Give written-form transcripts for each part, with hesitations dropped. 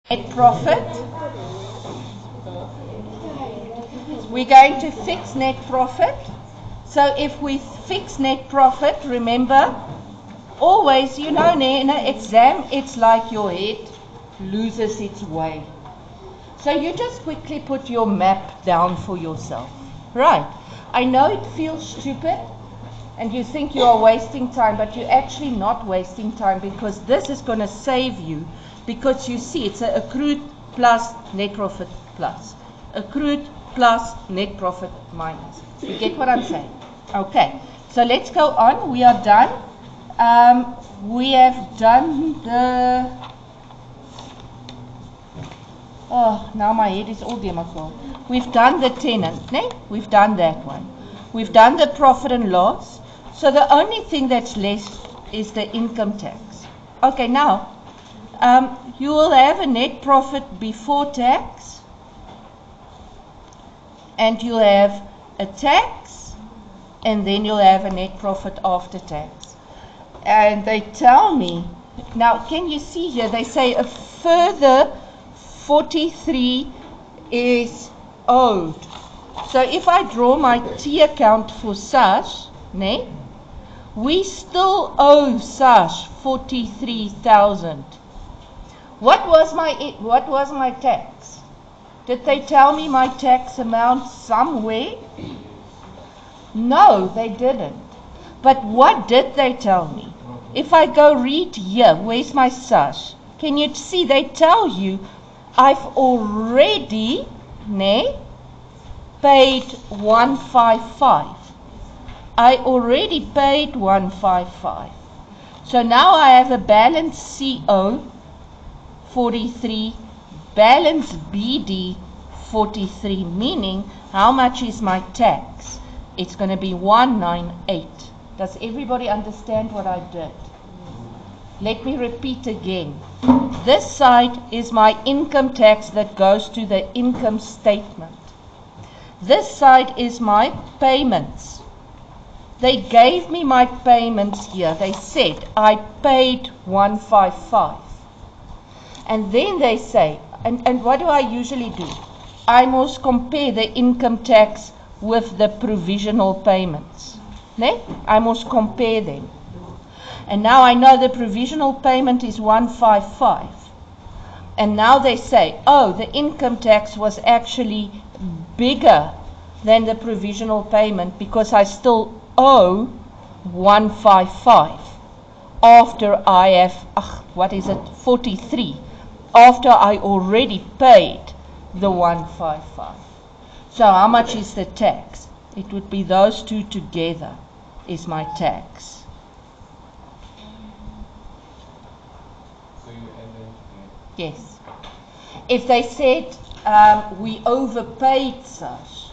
Net profit. We're going to fix net profit. So if we fix net profit, remember, always, in an exam, it's like your head loses its way. So you just quickly put your map down for yourself. Right. I know it feels stupid and you think you are wasting time, but you're actually not wasting time, because this is going to save you, because you see it's an accrued plus net profit plus. Accrued plus net profit minus. You get what I'm saying? Okay. So let's go on. We are done. We have done the... Oh, now my head is all democrat. We've done the tenant, ne? We've done that one. We've done the profit and loss. So the only thing that's left is the income tax. Okay, now, you will have a net profit before tax, and you'll have a tax, and then you'll have a net profit after tax. And they tell me, now can you see here, they say a further 43 is owed. So if I draw my T account for SASH, ne, we still owe SASH 43,000. What was my tax? Did they tell me my tax amount somewhere? No, they didn't. But what did they tell me? If I go read here, where's my SASH? Can you see they tell you I've already, paid 155. I already paid 155. So now I have a balance CO 43, balance BD 43, meaning how much is my tax? It's going to be 198. Does everybody understand what I did? Let me repeat again. This side is my income tax that goes to the income statement. This side is my payments. They gave me my payments here. They said I paid 155. And then they say, and what do I usually do? I must compare the income tax with the provisional payments. I must compare them. And now I know the provisional payment is 155. And now they say, oh, the income tax was actually bigger than the provisional payment because I still owe 155 after I have, 43, after I already paid the 155. So how much is the tax? It would be those two together is my tax. Yes. If they said we overpaid such,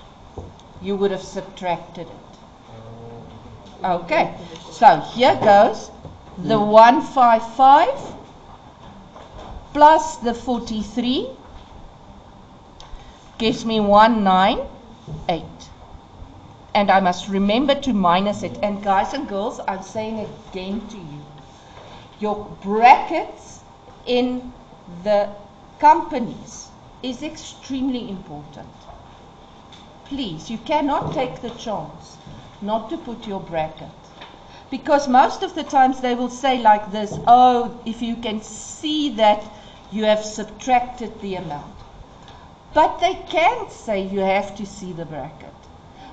you would have subtracted it. Okay. So here goes the 155 plus the 43 gives me 198. And I must remember to minus it. And guys and girls, I'm saying again to you, your brackets in the companies is extremely important. Please, you cannot take the chance not to put your bracket, because most of the times they will say like this, oh, if you can see that you have subtracted the amount. But they can't say you have to see the bracket,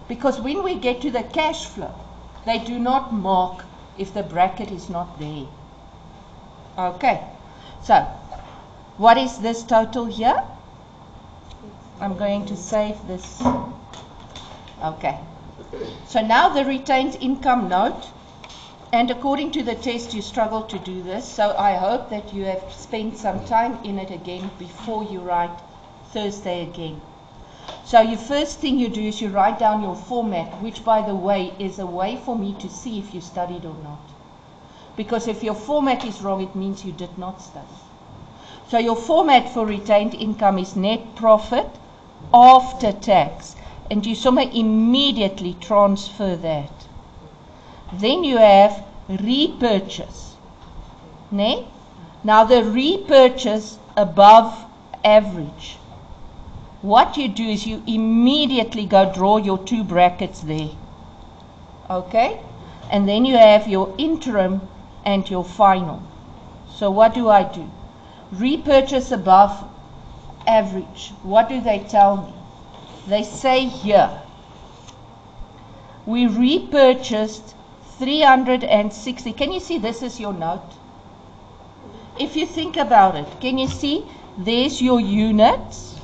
because when we get to the cash flow, they do not mark if the bracket is not there. Okay, so what is this total here? I'm going to save this. Okay. So now the retained income note. And according to the test, you struggle to do this. So I hope that you have spent some time in it again before you write Thursday again. So the first thing you do is you write down your format, which, by the way, is a way for me to see if you studied or not. Because if your format is wrong, it means you did not study. So your format for retained income is net profit after tax. And you somehow immediately transfer that. Then you have repurchase. Now the repurchase above average, what you do is you immediately go draw your two brackets there. Okay? And then you have your interim and your final. So what do I do? Repurchase above average. What do they tell me? They say here, we repurchased 360. Can you see this is your note? If you think about it, can you see there's your units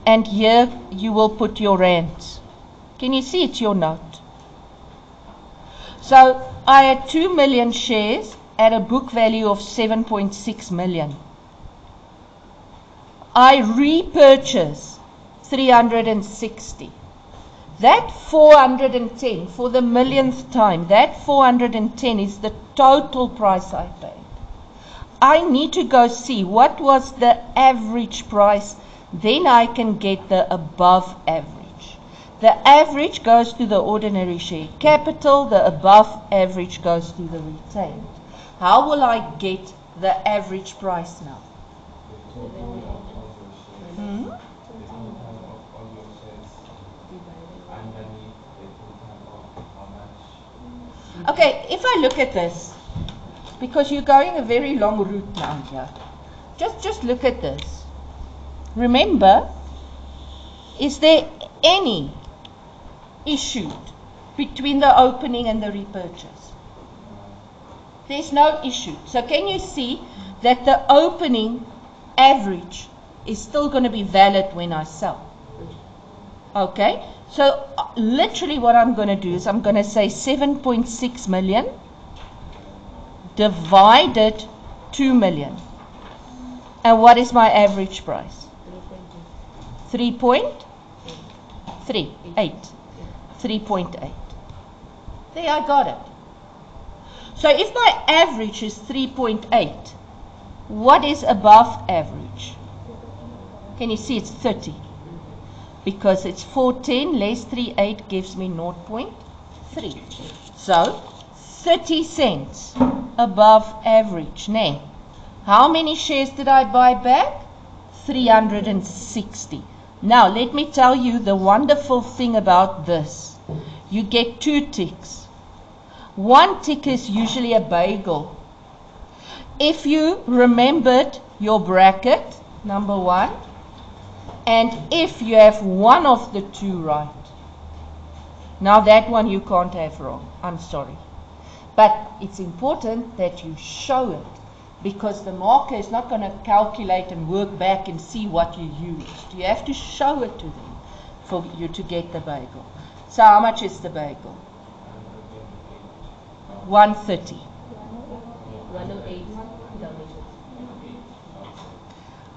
and here you will put your rands. Can you see it's your note? So I had 2 million shares at a book value of 7.6 million. I repurchase 360. That 410, for the millionth time, that 410 is the total price I paid. I need to go see what was the average price, then I can get the above average. The average goes to the ordinary share capital, the above average goes to the retained. How will I get the average price now? Okay, if I look at this, because you're going a very long route now here, just look at this. Remember, is there any issued between the opening and the repurchase? There's no issue. So can you see that the opening average is still going to be valid when I sell? Okay, so literally what I'm going to do is I'm going to say 7.6 million divided 2 million. And what is my average price? 3.38. 3.8. There, I got it. So if my average is 3.8, what is above average? Can you see it's 30? Because it's 410 less 38 gives me 0.3. So 30 cents above average. Nay, how many shares did I buy back? 360. Now let me tell you the wonderful thing about this. You get 2 ticks. 1 tick is usually a bagel. If you remembered your bracket, number 1, and if you have one of the 2 right, now that one you can't have wrong. I'm sorry. But it's important that you show it, because the marker is not going to calculate and work back and see what you used. You have to show it to them for you to get the bagel. So how much is the bagel? 130. 108 Dalmatians.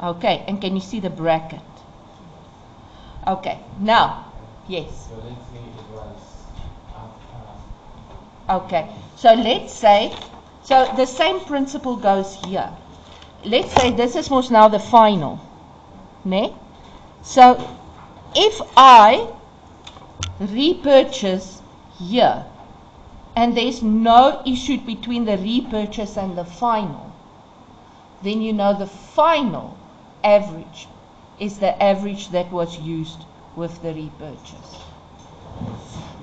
Okay, and can you see the bracket? Okay, now, yes. So let's say it was Okay, so let's say, so the same principle goes here. Let's say this is most now the final. Ne? So if I repurchase here, and there's no issue between the repurchase and the final, then you know the final average is the average that was used with the repurchase.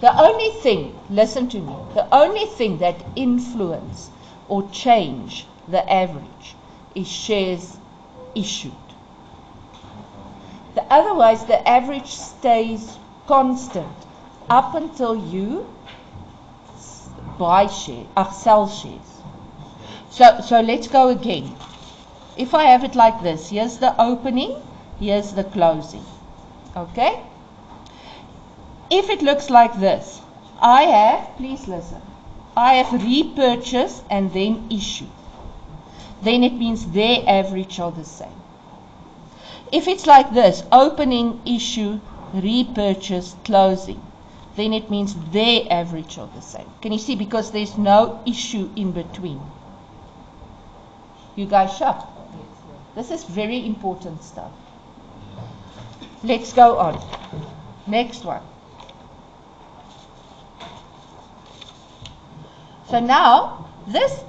The only thing, listen to me, the only thing that influence or change the average is shares issued. Otherwise, the average stays constant up until you buy shares, sell shares. So let's go again. If I have it like this, here's the opening, here's the closing. Okay? If it looks like this, I have, please listen, I have repurchased and then issued. Then it means their average are the same. If it's like this, opening, issue, repurchase, closing, then it means their average are the same. Can you see? Because there's no issue in between. You guys sharp? This is very important stuff. Let's go on. Next one. So now, this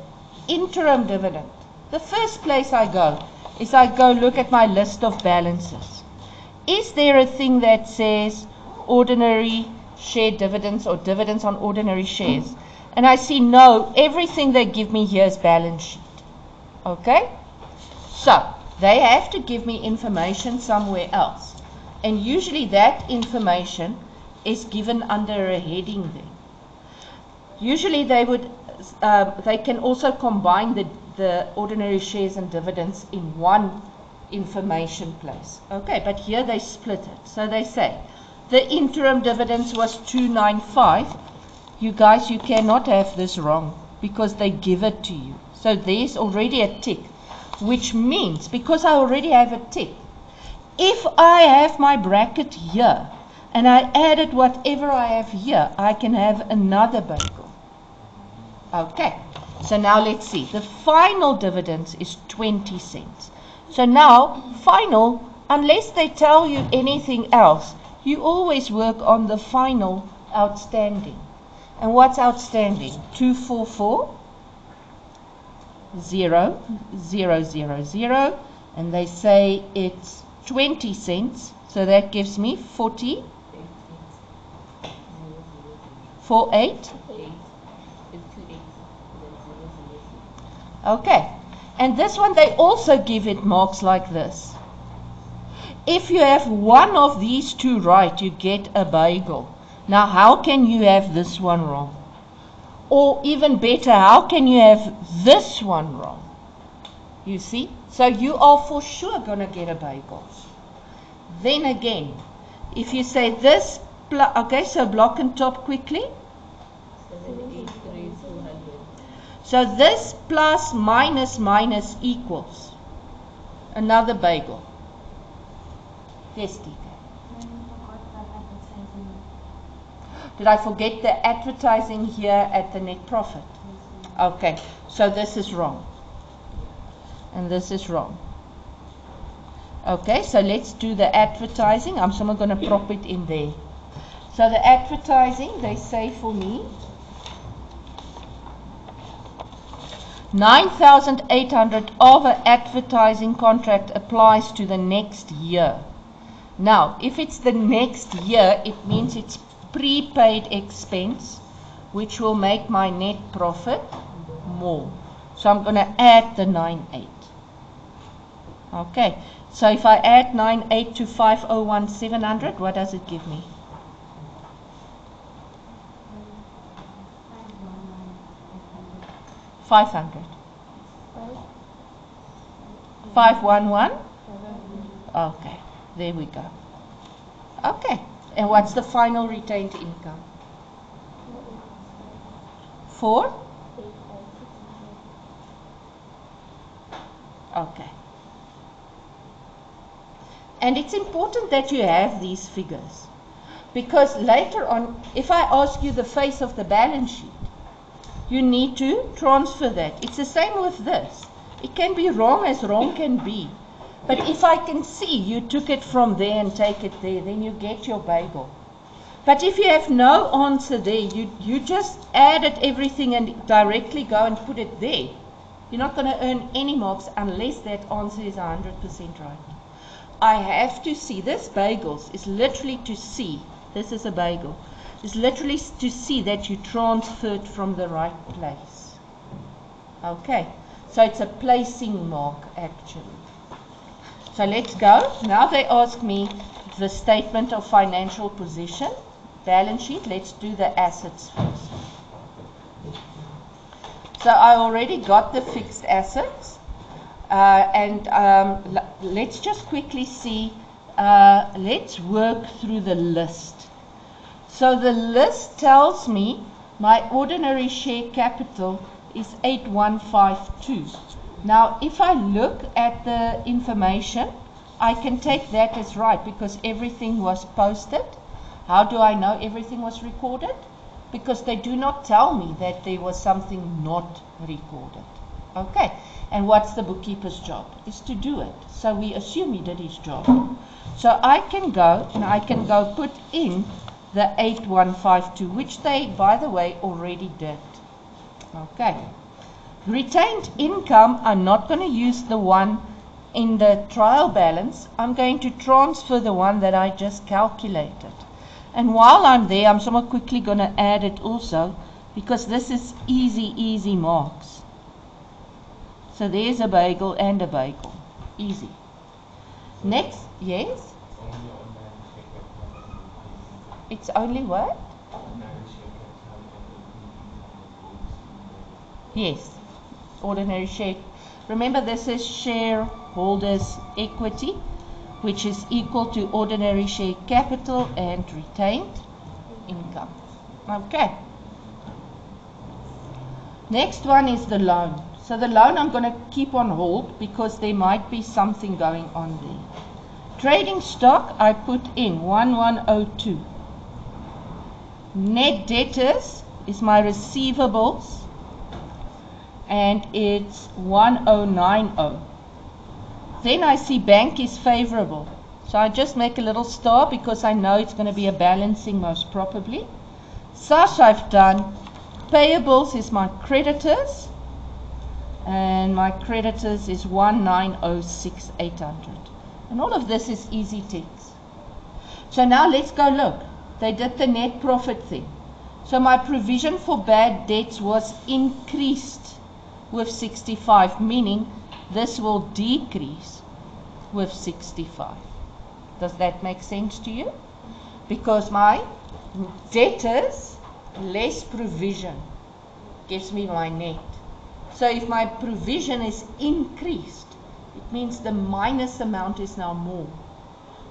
interim dividend, the first place I go, is I go look at my list of balances. Is there a thing that says ordinary share dividends or dividends on ordinary shares? And I see no, everything they give me here is balance sheet. Okay? So, they have to give me information somewhere else. And usually that information is given under a heading there. Usually they can also combine the ordinary shares and dividends in one information place. Okay, but here they split it. So they say, the interim dividends was 295. You guys, you cannot have this wrong because they give it to you. So there's already a tick, which means, because I already have a tick, if I have my bracket here and I added whatever I have here, I can have another bagel. Okay, so now let's see. The final dividends is 20 cents. So now, final, unless they tell you anything else, you always work on the final outstanding. And what's outstanding? 244, 0, 0, 0, 0. And they say it's 20 cents. So that gives me 40, 48. Okay, and this one they also give it marks like this. If you have one of these two right, you get a bagel. Now, how can you have this one wrong? Or even better, how can you have this one wrong? You see? So you are for sure going to get a bagel. Then again, if you say this, okay, so block and top quickly. 783 200. So this plus minus minus equals another bagel. Yes, Tika. Did I forget the advertising here at the net profit? Okay, so this is wrong. And this is wrong. Okay, so let's do the advertising. I'm someone going to prop it in there. So the advertising, they say for me, 9,800 of an advertising contract applies to the next year. Now, if it's the next year, it means it's prepaid expense, which will make my net profit more. So I'm going to add the 98. Okay, so if I add 98 to 501,700, what does it give me? 500. 511? Okay, there we go. Okay, and what's the final retained income? 4? Okay. And it's important that you have these figures, because later on, if I ask you the face of the balance sheet, you need to transfer that. It's the same with this. It can be wrong as wrong can be. But if I can see you took it from there and take it there, then you get your bagel. But if you have no answer there, you just added everything and directly go and put it there. You're not going to earn any marks unless that answer is 100% right. I have to see, this bagels is literally to see, this is a bagel, is literally to see that you transferred from the right place. Okay, so it's a placing mark actually. So let's go. Now they ask me the statement of financial position, balance sheet. Let's do the assets first. So I already got the fixed assets. Let's just quickly see, let's work through the list. So the list tells me my ordinary share capital is 8152. Now if I look at the information, I can take that as right because everything was posted. How do I know everything was recorded? Because they do not tell me that there was something not recorded. Okay, and what's the bookkeeper's job? Is to do it. So we assume he did his job. So I can go and I can go put in the 8152, which they, by the way, already did. Okay. Retained income, I'm not going to use the one in the trial balance, I'm going to transfer the one that I just calculated. And while I'm there, I'm somewhat quickly going to add it also, because this is easy marks. So there's a bagel and a bagel. Easy. Next, yes? It's only what? Yes, ordinary share. Remember, this is shareholders' equity, which is equal to ordinary share capital and retained income. Okay. Next one is the loan. So the loan I'm going to keep on hold because there might be something going on there. Trading stock, I put in 1102. Net debtors is my receivables, and it's 1090. Then I see bank is favorable, so I just make a little star because I know it's going to be a balancing most probably. SARS I've done. Payables is my creditors, and my creditors is 1906,800. And all of this is easy ticks. So now let's go look. They did the net profit thing. So my provision for bad debts was increased with 65, meaning this will decrease with 65. Does that make sense to you? Because my debtors less provision gives me my net. So if my provision is increased, it means the minus amount is now more,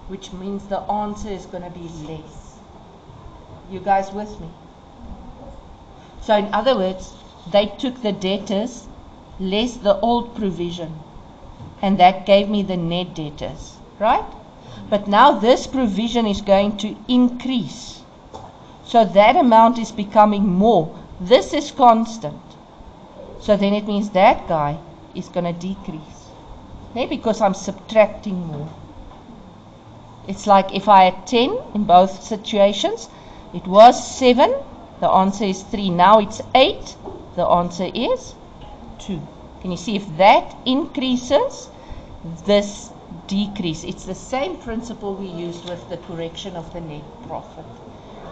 which means the answer is going to be less. You guys with me? So in other words, they took the debtors less the old provision, and that gave me the net debtors, right? But now this provision is going to increase. So that amount is becoming more. This is constant. So then it means that guy is going to decrease. Okay? Because I'm subtracting more. It's like if I had 10 in both situations, it was 7, the answer is 3. Now it's 8, the answer is 2. Can you see if that increases, this decrease? It's the same principle we used with the correction of the net profit.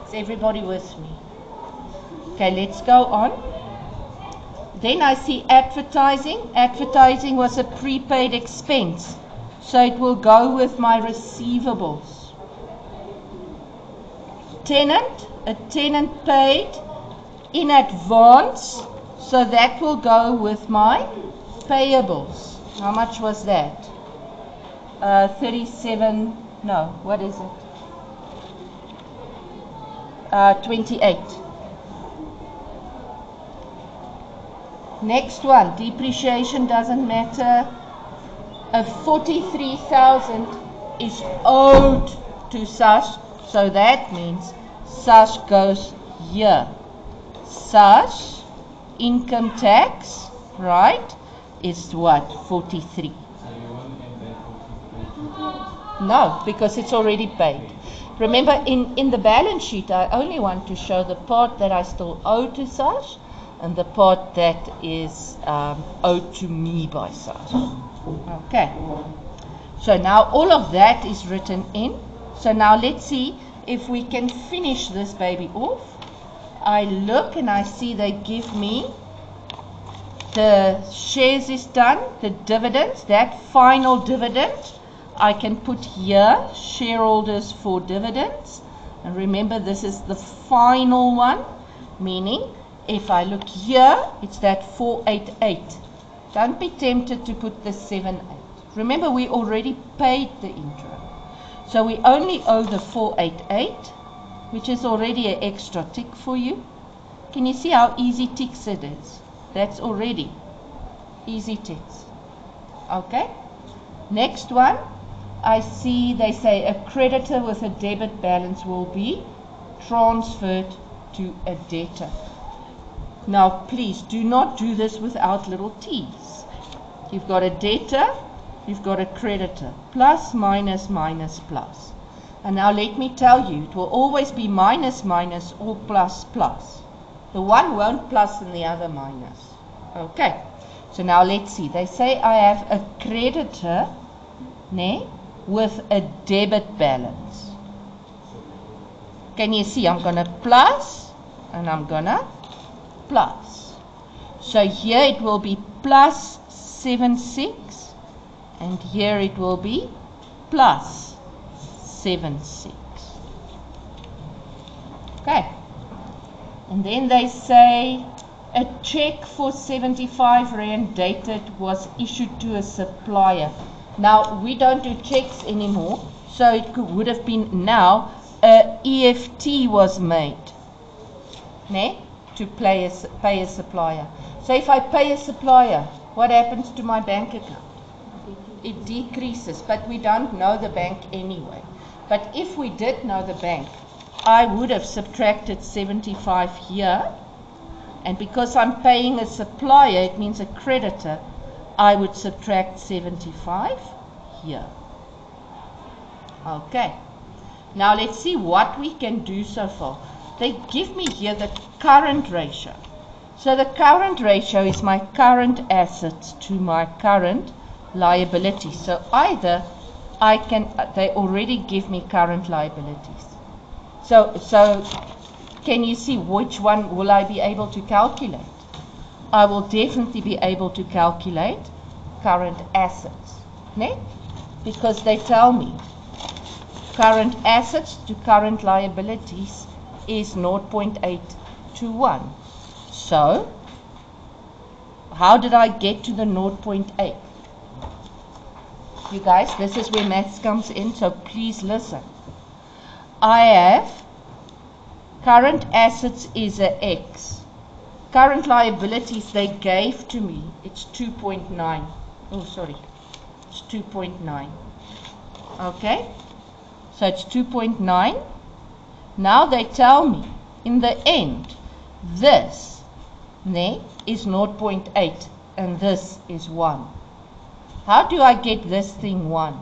Is everybody with me? Okay, let's go on. Then I see advertising. Advertising was a prepaid expense, so it will go with my receivables. Tenant, a tenant paid in advance, so that will go with my payables. How much was that? 37, no, what is it? 28. Next one, depreciation doesn't matter. 43,000 is owed to SARS, so that means SARS goes here. SARS, income tax, right, is what? 43. No, because it's already paid. Remember, in the balance sheet, I only want to show the part that I still owe to SARS and the part that is owed to me by SARS. Okay. So now all of that is written in. So now let's see if we can finish this baby off. I look and I see they give me the shares is done, the dividends, that final dividend I can put here, shareholders for dividends. And remember, this is the final one, meaning if I look here, it's that 488. Don't be tempted to put the 78. Remember, we already paid the intro. So we only owe the 488, which is already an extra tick for you. Can you see how easy ticks it is? That's already easy ticks. Okay. Next one, I see they say a creditor with a debit balance will be transferred to a debtor. Now, please do not do this without little t's. You've got a debtor, you've got a creditor. Plus, minus, minus, plus. And now let me tell you, it will always be minus, minus, or plus, plus. The one won't plus and the other minus. Okay. So now let's see. They say I have a creditor nee, with a debit balance. Can you see? I'm going to plus and I'm going to plus. So here it will be plus 76 and here it will be plus 76. Okay. And then they say a check for 75 Rand dated was issued to a supplier. Now we don't do checks anymore, so it would have been now a EFT was made, ne, to pay a supplier. So if I pay a supplier, what happens to my bank account? It decreases, but we don't know the bank anyway. But if we did know the bank, I would have subtracted 75 here, and because I'm paying a supplier, it means a creditor, I would subtract 75 here. Okay, now let's see what we can do so far. They give me here the current ratio. So the current ratio is my current assets to my current liabilities. So either I can, they already give me current liabilities. So can you see which one will I be able to calculate? I will definitely be able to calculate current assets, ne? Because they tell me current assets to current liabilities is 0.8 to 1. So how did I get to the 0.8? You guys, this is where maths comes in, so please listen. I have current assets is a X. Current liabilities they gave to me, it's 2.9. Oh, sorry, it's 2.9. Okay, so it's 2.9. Now they tell me, in the end, this is 0.8 and this is 1. How do I get this thing 1?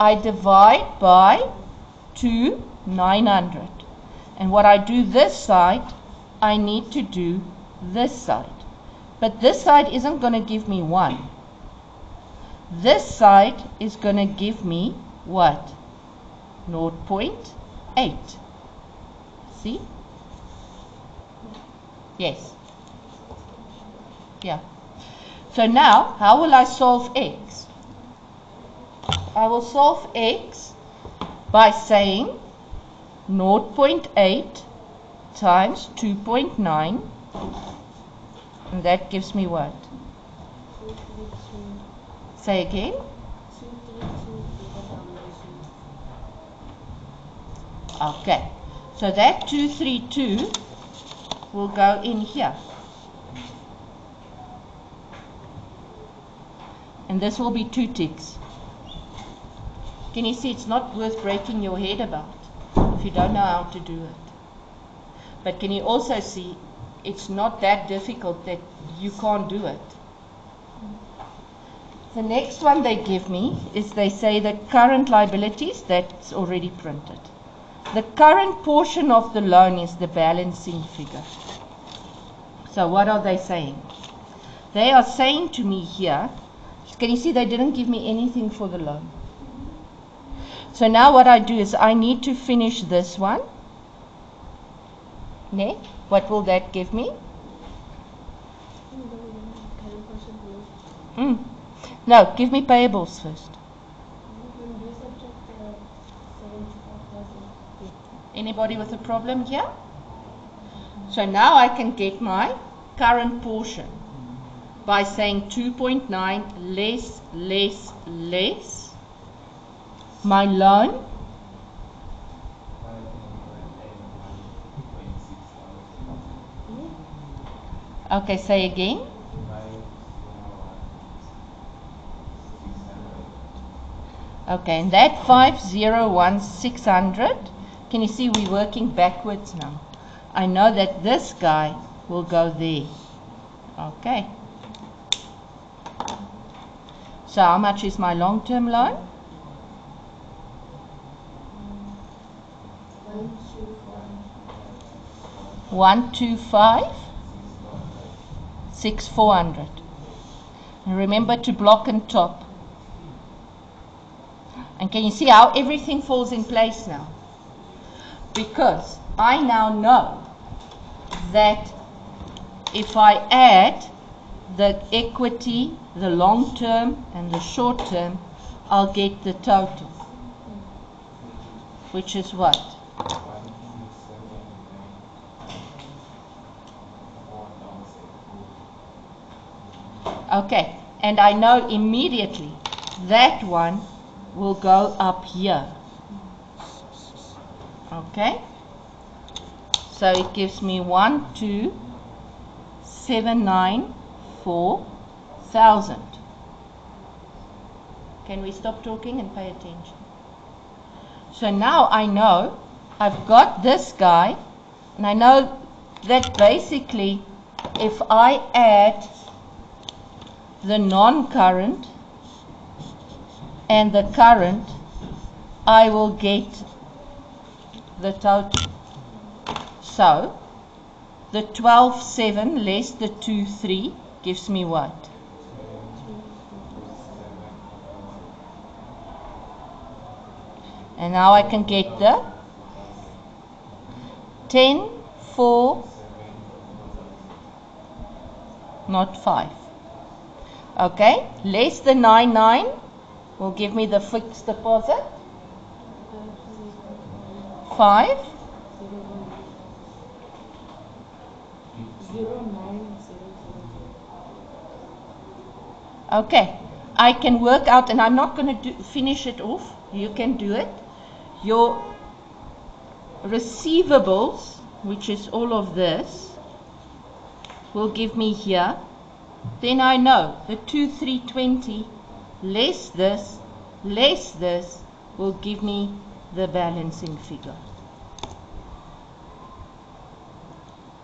I divide by 900. And what I do this side, I need to do this side. But this side isn't going to give me 1. This side is going to give me what? 0.8. See? Yes. Yeah. So now, how will I solve x? I will solve x by saying 0.8 times 2.9, and that gives me what? Say again. Okay, so that 232 will go in here. And this will be 2 ticks. Can you see it's not worth breaking your head about if you don't know how to do it? But can you also see it's not that difficult that you can't do it? The next one they give me is they say that current liabilities, that's already printed. The current portion of the loan is the balancing figure. So what are they saying? They are saying to me here, can you see they didn't give me anything for the loan? So now what I do is I need to finish this one. Ne? What will that give me? No, give me payables first. Anybody with a problem here? So now I can get my current portion by saying 2.9 less my loan. Okay, say again. Okay, and that 501,600, can you see we're working backwards now? I know that this guy will go there. Okay. So how much is my long-term loan? 125,600. And remember to block and top. And can you see how everything falls in place now? Because I now know that if I add the equity, the long term and the short term, I'll get the total, which is what? Okay, and I know immediately that one will go up here. Okay, so it gives me 1,2,794,000. Can we stop talking and pay attention? So now I know I've got this guy, and I know that basically if I add the non-current and the current, I will get the total. So the 12,7 less the 2,3 gives me what? And now I can get the 10,4, not 5. Okay, less the 9,9 will give me the fixed deposit. 5. 0900. Okay, I can work out, and I'm not going to finish it off. You can do it. Your receivables, which is all of this, will give me here. Then I know the 2,320 less this will give me the balancing figure.